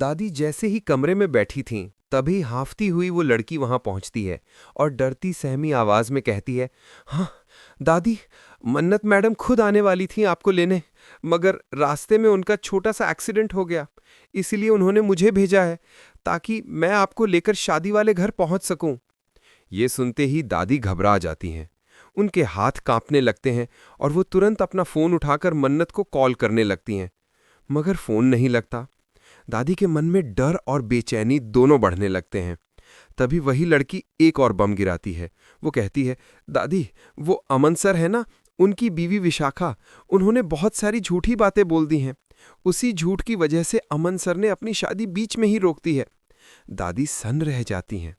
दादी जैसे ही कमरे में बैठी थीं, तभी हांफती हुई वो लड़की वहां पहुंचती है और डरती सहमी आवाज में कहती है, हाँ दादी, मन्नत मैडम खुद आने वाली थी आपको लेने, मगर रास्ते में उनका छोटा सा एक्सीडेंट हो गया, इसीलिए उन्होंने मुझे भेजा है ताकि मैं आपको लेकर शादी वाले घर पहुंच सकूं। ये सुनते ही दादी घबरा जाती हैं। उनके हाथ कांपने लगते हैं और वो तुरंत अपना फोन उठाकर मन्नत को कॉल करने लगती हैं, मगर फोन नहीं लगता। दादी के मन में डर और बेचैनी दोनों बढ़ने लगते हैं। तभी वही लड़की एक और बम गिराती है। वो कहती है, दादी, वो अमन सर है ना, उनकी बीवी विशाखा, उन्होंने बहुत सारी झूठी बातें बोल दी हैं। उसी झूठ की वजह से अमन सर ने अपनी शादी बीच में ही रोक दी है। दादी सन्न रह जाती हैं।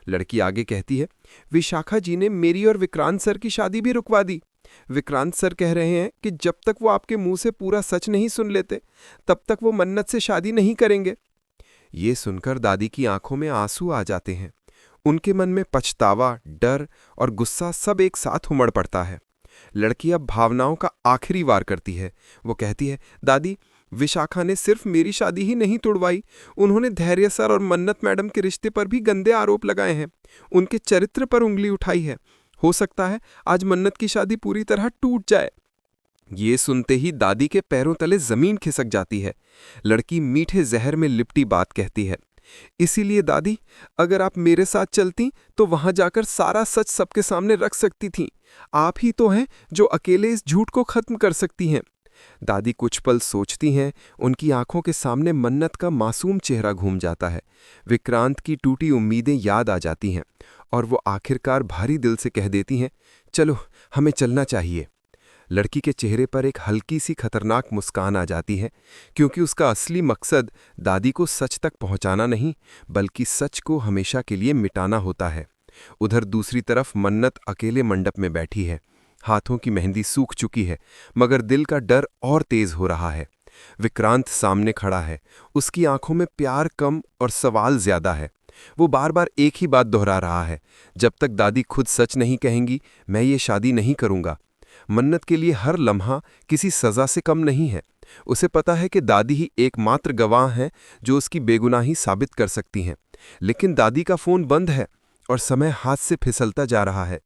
लड़की आगे कहती है, विशाखा जी ने मेरी और विक्रांत सर की शादी भी रुकवा दी। विक्रांत सर कह रहे हैं कि जब तक वो आपके मुंह से पूरा सच नहीं सुन लेते, तब तक वो मन्नत से शादी नहीं करेंगे। ये सुनकर दादी की आंखों में आंसू आ जाते हैं। उनके मन में पछतावा, डर और गुस्सा सब एक साथ उमड़ पड़ता है। लड़की अब भावनाओं का आखिरी वार करती है। वो कहती है, दादी, विशाखा ने सिर्फ मेरी शादी ही नहीं तुड़वाई, उन्होंने धैर्य सर और मन्नत मैडम के रिश्ते पर भी गंदे आरोप लगाए हैं, उनके चरित्र पर उंगली उठाई है। हो सकता है आज मन्नत की शादी पूरी तरह टूट जाए। ये सुनते ही दादी के पैरों तले जमीन खिसक जाती है। लड़की मीठे जहर में लिपटी बात कहती है, इसीलिए दादी, अगर आप मेरे साथ चलती तो वहां जाकर सारा सच सबके सामने रख सकती थीं। आप ही तो हैं जो अकेले इस झूठ को खत्म कर सकती हैं। दादी कुछ पल सोचती हैं। उनकी आंखों के सामने मन्नत का मासूम चेहरा घूम जाता है। विक्रांत की टूटी उम्मीदें याद आ जाती हैं और वो आखिरकार भारी दिल से कह देती हैं, चलो हमें चलना चाहिए। लड़की के चेहरे पर एक हल्की सी खतरनाक मुस्कान आ जाती है, क्योंकि उसका असली मकसद दादी को सच तक पहुंचाना नहीं, बल्कि सच को हमेशा के लिए मिटाना होता है। उधर दूसरी तरफ मन्नत अकेले मंडप में बैठी है। हाथों की मेहंदी सूख चुकी है, मगर दिल का डर और तेज हो रहा है। विक्रांत सामने खड़ा है। उसकी आंखों में प्यार कम और सवाल ज्यादा है। वो बार बार एक ही बात दोहरा रहा है, जब तक दादी खुद सच नहीं कहेंगी, मैं ये शादी नहीं करूंगा। मन्नत के लिए हर लम्हा किसी सजा से कम नहीं है। उसे पता है कि दादी ही एकमात्र गवाह हैं जो उसकी बेगुनाही साबित कर सकती हैं। लेकिन दादी का फोन बंद है और समय हाथ से फिसलता जा रहा है।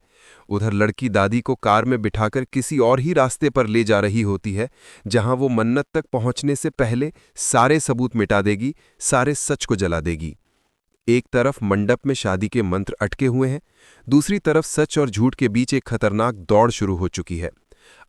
उधर लड़की दादी को कार में बिठाकर किसी और ही रास्ते पर ले जा रही होती है, जहां वो मन्नत तक पहुंचने से पहले सारे सबूत मिटा देगी, सारे सच को जला देगी। एक तरफ मंडप में शादी के मंत्र अटके हुए हैं, दूसरी तरफ सच और झूठ के बीच एक खतरनाक दौड़ शुरू हो चुकी है।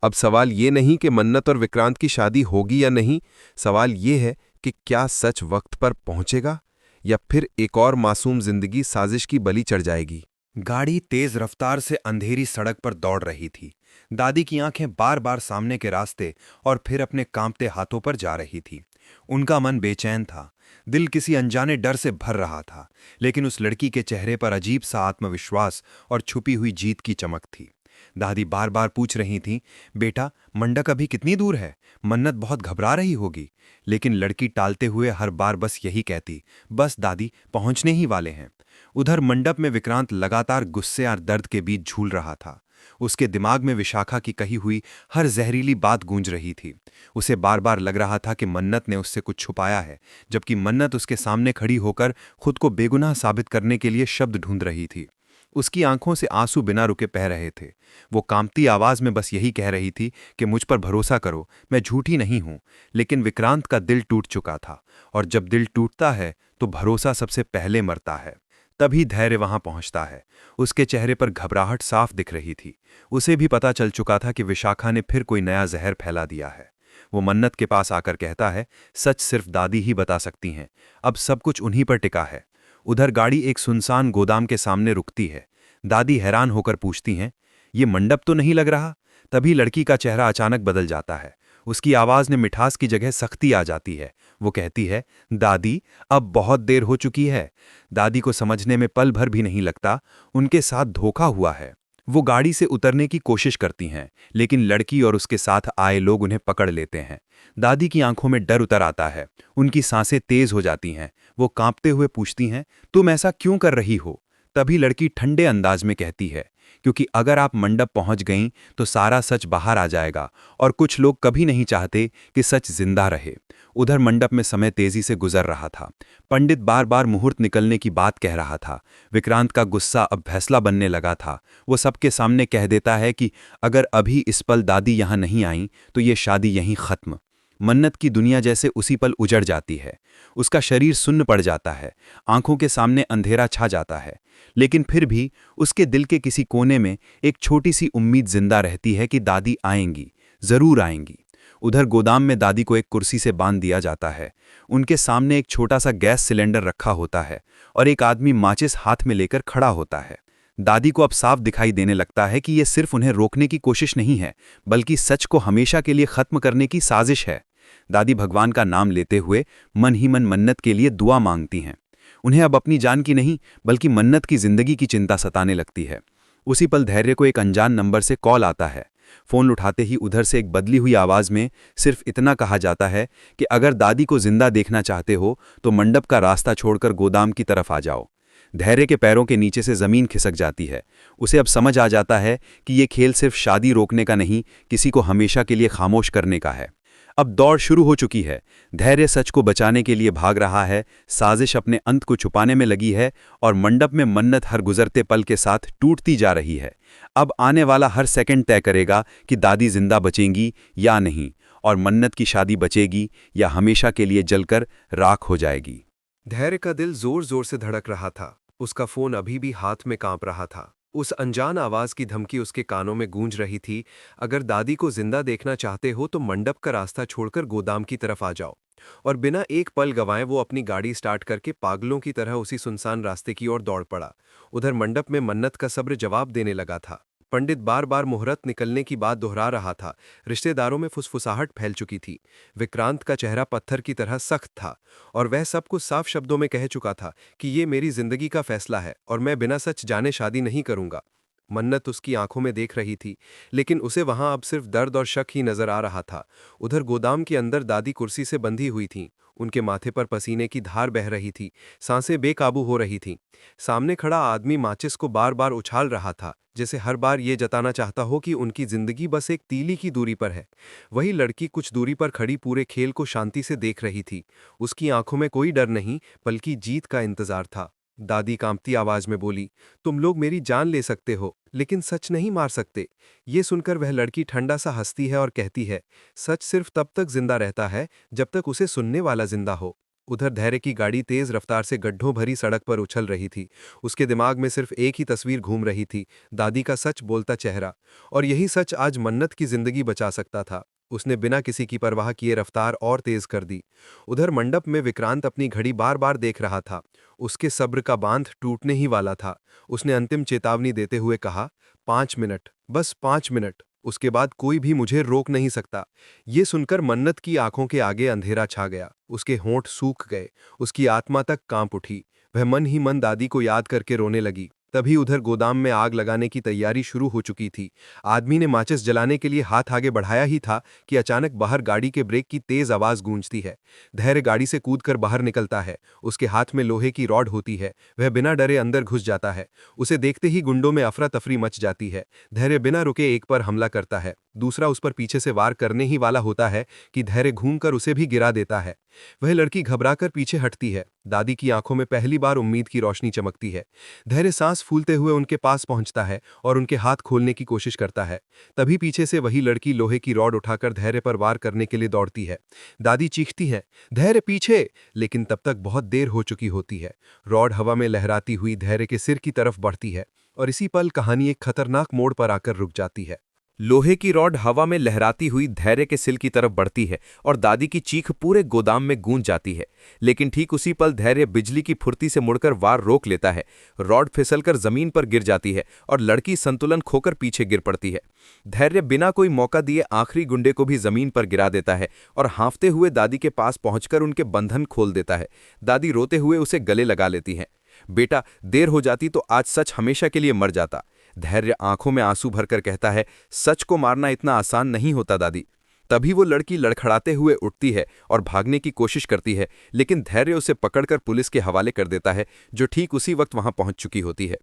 अब सवाल ये नहीं कि मन्नत और विक्रांत की शादी होगी या नहीं, सवाल ये है कि क्या सच वक्त पर पहुंचेगा या फिर एक और मासूम जिंदगी साजिश की बलि चढ़ जाएगी। गाड़ी तेज रफ्तार से अंधेरी सड़क पर दौड़ रही थी। दादी की आंखें बार बार सामने के रास्ते और फिर अपने कांपते हाथों पर जा रही थी। उनका मन बेचैन था, दिल किसी अनजाने डर से भर रहा था, लेकिन उस लड़की के चेहरे पर अजीब सा आत्मविश्वास और छुपी हुई जीत की चमक थी। दादी बार बार पूछ रही थी, बेटा, मंडक अभी कितनी दूर है? मन्नत बहुत घबरा रही होगी। लेकिन लड़की टालते हुए हर बार बस यही कहती, बस दादी, पहुंचने ही वाले हैं। उधर मंडप में विक्रांत लगातार गुस्से और दर्द के बीच झूल रहा था। उसके दिमाग में विशाखा की कही हुई हर जहरीली बात गूंज रही थी। उसे बार बार लग रहा था कि मन्नत ने उससे कुछ छुपाया है, जबकि मन्नत उसके सामने खड़ी होकर खुद को बेगुनाह साबित करने के लिए शब्द ढूंढ रही थी। उसकी आंखों से आंसू बिना रुके बह रहे थे। वो कांपती आवाज में बस यही कह रही थी कि मुझ पर भरोसा करो, मैं झूठी नहीं हूं। लेकिन विक्रांत का दिल टूट चुका था, और जब दिल टूटता है तो भरोसा सबसे पहले मरता है। तभी धैर्य वहां पहुंचता है। उसके चेहरे पर घबराहट साफ दिख रही थी। उसे भी पता चल चुका था कि विशाखा ने फिर कोई नया जहर फैला दिया है। वो मन्नत के पास आकर कहता है, सच सिर्फ दादी ही बता सकती हैं, अब सब कुछ उन्हीं पर टिका है। उधर गाड़ी एक सुनसान गोदाम के सामने रुकती है। दादी हैरान होकर पूछती हैं, ये मंडप तो नहीं लग रहा? तभी लड़की का चेहरा अचानक बदल जाता है। उसकी आवाज में मिठास की जगह सख्ती आ जाती है। वो कहती है, दादी, अब बहुत देर हो चुकी है। दादी को समझने में पल भर भी नहीं लगता, उनके साथ धोखा हुआ है। वो गाड़ी से उतरने की कोशिश करती हैं, लेकिन लड़की और उसके साथ आए लोग उन्हें पकड़ लेते हैं। दादी की आंखों में डर उतर आता है। उनकी सांसें तेज हो जाती हैं। वो कांपते हुए पूछती हैं, तुम ऐसा क्यों कर रही हो? तभी लड़की ठंडे अंदाज में कहती है, क्योंकि अगर आप मंडप पहुंच गईं तो सारा सच बाहर आ जाएगा और कुछ लोग कभी नहीं चाहते कि सच जिंदा रहे। उधर मंडप में समय तेजी से गुजर रहा था। पंडित बार बार मुहूर्त निकलने की बात कह रहा था। विक्रांत का गुस्सा अब फैसला बनने लगा था। वो सबके सामने कह देता है कि अगर अभी इस पल दादी यहां नहीं आई तो ये शादी यहीं खत्म। मन्नत की दुनिया जैसे उसी पल उजड़ जाती है। उसका शरीर सुन्न पड़ जाता है, आंखों के सामने अंधेरा छा जाता है। लेकिन फिर भी उसके दिल के किसी कोने में एक छोटी सी उम्मीद जिंदा रहती है कि दादी आएंगी, जरूर आएंगी। उधर गोदाम में दादी को एक कुर्सी से बांध दिया जाता है। उनके सामने एक छोटा सा गैस सिलेंडर रखा होता है और एक आदमी माचिस हाथ में लेकर खड़ा होता है। दादी को अब साफ दिखाई देने लगता है कि यह सिर्फ उन्हें रोकने की कोशिश नहीं है, बल्कि सच को हमेशा के लिए खत्म करने की साजिश है। दादी भगवान का नाम लेते हुए मन ही मन मन्नत के लिए दुआ मांगती हैं। उन्हें अब अपनी जान की नहीं बल्कि मन्नत की जिंदगी की चिंता सताने लगती है। उसी पल धैर्य को एक अनजान नंबर से कॉल आता है। फोन उठाते ही उधर से एक बदली हुई आवाज में सिर्फ इतना कहा जाता है कि अगर दादी को जिंदा देखना चाहते हो तो मंडप का रास्ता छोड़कर गोदाम की तरफ आ जाओ। धैर्य के पैरों के नीचे से जमीन खिसक जाती है। उसे अब समझ आ जाता है कि यह खेल सिर्फ शादी रोकने का नहीं, किसी को हमेशा के लिए खामोश करने का है। अब दौड़ शुरू हो चुकी है। धैर्य सच को बचाने के लिए भाग रहा है, साजिश अपने अंत को छुपाने में लगी है और मंडप में मन्नत हर गुजरते पल के साथ टूटती जा रही है। अब आने वाला हर सेकंड तय करेगा कि दादी जिंदा बचेंगी या नहीं, और मन्नत की शादी बचेगी या हमेशा के लिए जलकर राख हो जाएगी। धैर्य का दिल जोर जोर से धड़क रहा था। उसका फोन अभी भी हाथ में कांप रहा था। उस अनजान आवाज की धमकी उसके कानों में गूंज रही थी, अगर दादी को जिंदा देखना चाहते हो तो मंडप का रास्ता छोड़कर गोदाम की तरफ आ जाओ। और बिना एक पल गंवाए वो अपनी गाड़ी स्टार्ट करके पागलों की तरह उसी सुनसान रास्ते की ओर दौड़ पड़ा। उधर मंडप में मन्नत का सब्र जवाब देने लगा था। पंडित बार बार मुहूर्त निकलने की बात दोहरा रहा था। रिश्तेदारों में फुसफुसाहट फैल चुकी थी। विक्रांत का चेहरा पत्थर की तरह सख्त था और वह सब कुछ साफ शब्दों में कह चुका था कि ये मेरी जिंदगी का फैसला है और मैं बिना सच जाने शादी नहीं करूंगा। मन्नत उसकी आंखों में देख रही थी, लेकिन उसे वहां अब सिर्फ दर्द और शक ही नजर आ रहा था। उधर गोदाम के अंदर दादी कुर्सी से बंधी हुई थीं। उनके माथे पर पसीने की धार बह रही थी, सांसें बेकाबू हो रही थीं। सामने खड़ा आदमी माचिस को बार बार उछाल रहा था, जैसे हर बार ये जताना चाहता हो कि उनकी जिंदगी बस एक तीली की दूरी पर है। वही लड़की कुछ दूरी पर खड़ी पूरे खेल को शांति से देख रही थी। उसकी आंखों में कोई डर नहीं, बल्कि जीत का इंतजार था। दादी कांपती आवाज में बोली, तुम लोग मेरी जान ले सकते हो, लेकिन सच नहीं मार सकते। ये सुनकर वह लड़की ठंडा सा हंसती है और कहती है, सच सिर्फ तब तक जिंदा रहता है जब तक उसे सुनने वाला जिंदा हो। उधर धैर्य की गाड़ी तेज रफ्तार से गड्ढों भरी सड़क पर उछल रही थी। उसके दिमाग में सिर्फ एक ही तस्वीर घूम रही थी, दादी का सच बोलता चेहरा। और यही सच आज मन्नत की जिंदगी बचा सकता था। उसने बिना किसी की परवाह किए रफ्तार और तेज कर दी। उधर मंडप में विक्रांत अपनी घड़ी बार बार देख रहा था। उसके सब्र का बांध टूटने ही वाला था। उसने अंतिम चेतावनी देते हुए कहा, 5 मिनट, बस 5 मिनट। उसके बाद कोई भी मुझे रोक नहीं सकता। ये सुनकर मन्नत की आंखों के आगे अंधेरा छा गया। उसके होंठ सूख गए, उसकी आत्मा तक कांप उठी। वह मन ही मन दादी को याद करके रोने लगी। तभी उधर गोदाम में आग लगाने की तैयारी शुरू हो चुकी थी। आदमी ने माचिस जलाने के लिए हाथ आगे बढ़ाया ही था कि अचानक बाहर गाड़ी के ब्रेक की तेज आवाज गूंजती है। धैर्य गाड़ी से कूदकर बाहर निकलता है। उसके हाथ में लोहे की रॉड होती है। वह बिना डरे अंदर घुस जाता है। उसे देखते ही गुंडों में अफरा तफरी मच जाती है। धैर्य बिना रुके एक पर हमला करता है, दूसरा उस पर पीछे से वार करने ही वाला होता है कि धैर्य घूमकर उसे भी गिरा देता है। वह लड़की घबराकर पीछे हटती है। दादी की आंखों में पहली बार उम्मीद की रोशनी चमकती है। धैर्य सांस फूलते हुए उनके पास पहुंचता है और उनके हाथ खोलने की कोशिश करता है। तभी पीछे से वही लड़की लोहे की रॉड उठाकर धैर्य पर वार करने के लिए दौड़ती है। दादी चीखती है, धैर्य पीछे, लेकिन तब तक बहुत देर हो चुकी होती है। रॉड हवा में लहराती हुई धैर्य के सिर की तरफ बढ़ती है और इसी पल कहानी एक खतरनाक मोड़ पर आकर रुक जाती है। लोहे की रॉड हवा में लहराती हुई धैर्य के सिर की तरफ बढ़ती है और दादी की चीख पूरे गोदाम में गूंज जाती है। लेकिन ठीक उसी पल धैर्य बिजली की फुर्ती से मुड़कर वार रोक लेता है। रॉड फिसलकर जमीन पर गिर जाती है और लड़की संतुलन खोकर पीछे गिर पड़ती है। धैर्य बिना कोई मौका दिए आखिरी गुंडे को भी जमीन पर गिरा देता है और हाँफते हुए दादी के पास पहुंचकर उनके बंधन खोल देता है। दादी रोते हुए उसे गले लगा लेती हैं। बेटा, देर हो जाती तो आज सच हमेशा के लिए मर जाता। धैर्य आंखों में आंसू भरकर कहता है, सच को मारना इतना आसान नहीं होता दादी। तभी वो लड़की लड़खड़ाते हुए उठती है और भागने की कोशिश करती है, लेकिन धैर्य उसे पकड़कर पुलिस के हवाले कर देता है, जो ठीक उसी वक्त वहां पहुंच चुकी होती है।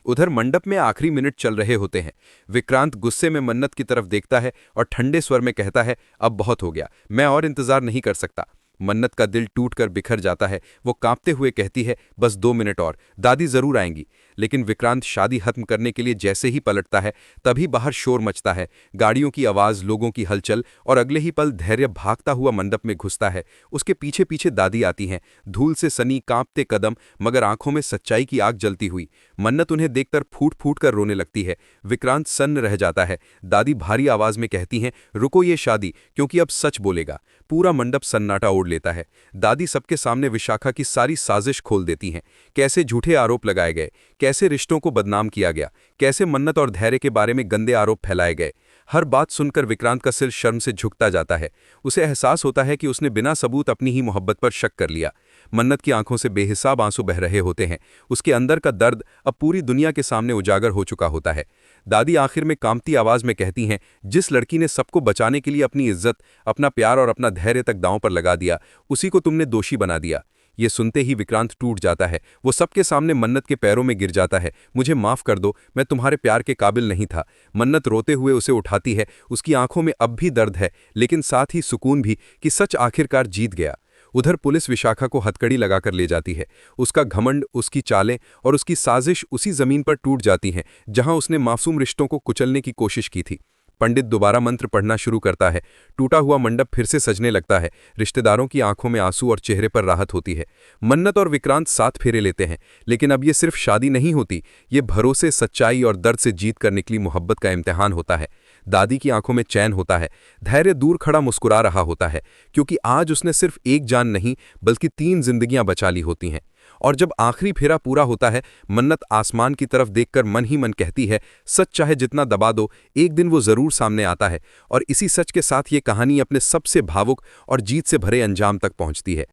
उधर मंडप में आखिरी मिनट चल रहे होते हैं। विक्रांत गुस्से में मन्नत की तरफ देखता है और ठंडे स्वर में कहता है, अब बहुत हो गया, मैं और इंतजार नहीं कर सकता। मन्नत का दिल टूटकर बिखर जाता है। वो कांपते हुए कहती है, बस 2 मिनट और, दादी जरूर आएंगी। लेकिन विक्रांत शादी खत्म करने के लिए जैसे ही पलटता है, तभी बाहर शोर मचता है, गाड़ियों की आवाज, लोगों की हलचल, और अगले ही पल धैर्य भागता हुआ मंडप में घुसता है। उसके पीछे पीछे दादी आती हैं, धूल से सनी, कांपते कदम, मगर आंखों में सच्चाई की आग जलती हुई। मन्नत उन्हें देखकर फूट फूट कर रोने लगती है। विक्रांत सन्न रह जाता है। दादी भारी आवाज में कहती हैं, रुको ये शादी, क्योंकि अब सच बोलेगा। पूरा मंडप सन्नाटा ओढ़ लेता है। दादी सबके सामने विशाखा की सारी साजिश खोल देती हैं। कैसे झूठे आरोप लगाए गए, कैसे रिश्तों को बदनाम किया गया, कैसे मन्नत और धैर्य के बारे में गंदे आरोप फैलाए गए। हर बात सुनकर विक्रांत का सिर शर्म से झुकता जाता है। उसे एहसास होता है कि उसने बिना सबूत अपनी ही मोहब्बत पर शक कर लिया। मन्नत की आंखों से बेहिसाब आंसू बह रहे होते हैं। उसके अंदर का दर्द अब पूरी दुनिया के सामने उजागर हो चुका होता है। दादी आखिर में कांपती आवाज में कहती हैं, जिस लड़की ने सबको बचाने के लिए अपनी इज्जत, अपना प्यार और अपना धैर्य तक दांव पर लगा दिया, उसी को तुमने दोषी बना दिया। ये सुनते ही विक्रांत टूट जाता है। वो सबके सामने मन्नत के पैरों में गिर जाता है। मुझे माफ कर दो, मैं तुम्हारे प्यार के काबिल नहीं था। मन्नत रोते हुए उसे उठाती है। उसकी आंखों में अब भी दर्द है, लेकिन साथ ही सुकून भी कि सच आखिरकार जीत गया। उधर पुलिस विशाखा को हथकड़ी लगाकर ले जाती है। उसका घमंड, उसकी चालें और उसकी साजिश उसी जमीन पर टूट जाती हैं जहां उसने मासूम रिश्तों को कुचलने की कोशिश की थी। पंडित दोबारा मंत्र पढ़ना शुरू करता है। टूटा हुआ मंडप फिर से सजने लगता है। रिश्तेदारों की आंखों में आंसू और चेहरे पर राहत होती है। मन्नत और विक्रांत 7 फेरे लेते हैं, लेकिन अब ये सिर्फ शादी नहीं होती, ये भरोसे, सच्चाई और दर्द से जीत कर निकली मोहब्बत का इम्तिहान होता है। दादी की आंखों में चैन होता है। धैर्य दूर खड़ा मुस्कुरा रहा होता है, क्योंकि आज उसने सिर्फ एक जान नहीं बल्कि 3 जिंदगियां बचा ली होती हैं। और जब आखिरी फेरा पूरा होता है, मन्नत आसमान की तरफ देखकर मन ही मन कहती है, सच चाहे जितना दबा दो, एक दिन वो जरूर सामने आता है। और इसी सच के साथ ये कहानी अपने सबसे भावुक और जीत से भरे अंजाम तक पहुंचती है।